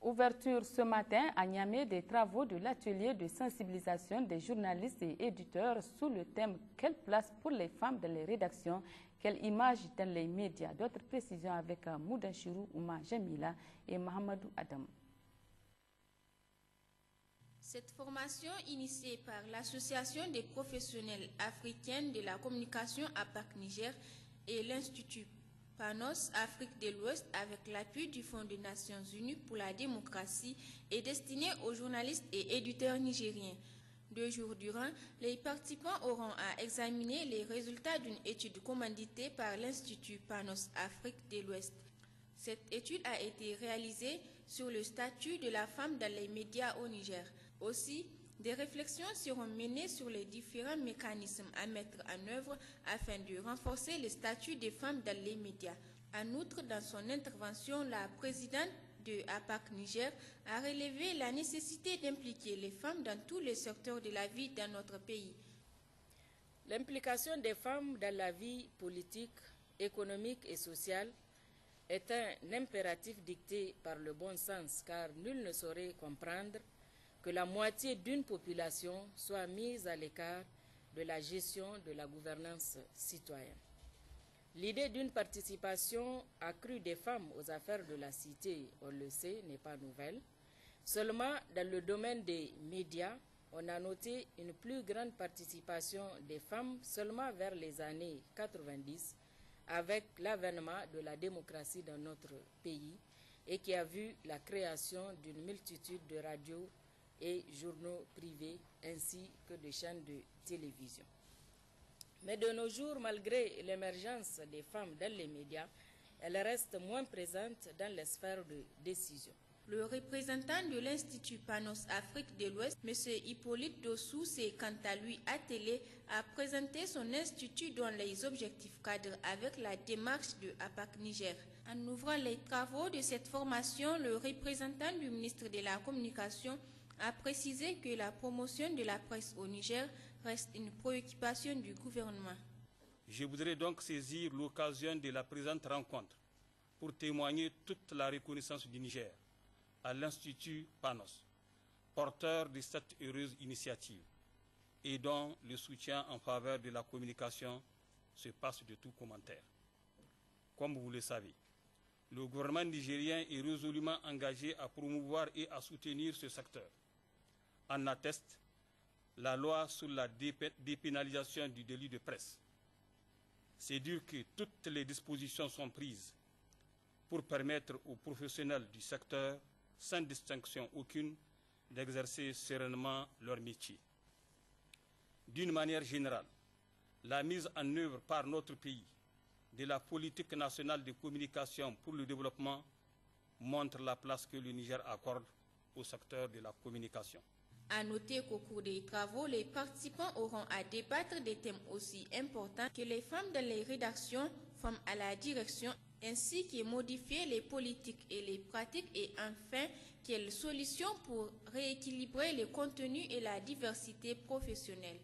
Ouverture ce matin à Niamey des travaux de l'atelier de sensibilisation des journalistes et éditeurs sous le thème « Quelle place pour les femmes dans les rédactions? Quelle image dans les médias ?» D'autres précisions avec Moudanchirou Ouma Jamila et Mohamedou Adam. Cette formation, initiée par l'Association des professionnels africains de la communication APAC Niger et l'Institut Panos Afrique de l'Ouest avec l'appui du Fonds des Nations Unies pour la démocratie, est destinée aux journalistes et éditeurs nigériens. 2 jours durant, les participants auront à examiner les résultats d'une étude commanditée par l'Institut Panos Afrique de l'Ouest. Cette étude a été réalisée sur le statut de la femme dans les médias au Niger. Aussi, des réflexions seront menées sur les différents mécanismes à mettre en œuvre afin de renforcer le statut des femmes dans les médias. En outre, dans son intervention, la présidente de APAC Niger a relevé la nécessité d'impliquer les femmes dans tous les secteurs de la vie dans notre pays. L'implication des femmes dans la vie politique, économique et sociale est un impératif dicté par le bon sens, car nul ne saurait comprendre que la moitié d'une population soit mise à l'écart de la gestion de la gouvernance citoyenne. L'idée d'une participation accrue des femmes aux affaires de la cité, on le sait, n'est pas nouvelle. Seulement, dans le domaine des médias, on a noté une plus grande participation des femmes seulement vers les années 90, avec l'avènement de la démocratie dans notre pays et qui a vu la création d'une multitude de radios et journaux privés ainsi que de chaînes de télévision. Mais de nos jours, malgré l'émergence des femmes dans les médias, elles restent moins présentes dans les sphères de décision. Le représentant de l'Institut Panos Afrique de l'Ouest, M. Hippolyte Dossou, s'est quant à lui attelé à présenter son institut dont les objectifs cadrent avec la démarche de APAC Niger. En ouvrant les travaux de cette formation, le représentant du ministre de la Communication a précisé que la promotion de la presse au Niger reste une préoccupation du gouvernement. Je voudrais donc saisir l'occasion de la présente rencontre pour témoigner toute la reconnaissance du Niger à l'Institut Panos, porteur de cette heureuse initiative et dont le soutien en faveur de la communication se passe de tout commentaire. Comme vous le savez, le gouvernement nigérien est résolument engagé à promouvoir et à soutenir ce secteur. En atteste la loi sur la dépénalisation du délit de presse. C'est dire que toutes les dispositions sont prises pour permettre aux professionnels du secteur, sans distinction aucune, d'exercer sereinement leur métier. D'une manière générale, la mise en œuvre par notre pays de la politique nationale de communication pour le développement montre la place que le Niger accorde au secteur de la communication. À noter qu'au cours des travaux, les participants auront à débattre des thèmes aussi importants que les femmes dans les rédactions, femmes à la direction, ainsi que modifier les politiques et les pratiques et enfin, quelles solutions pour rééquilibrer les contenus et la diversité professionnelle.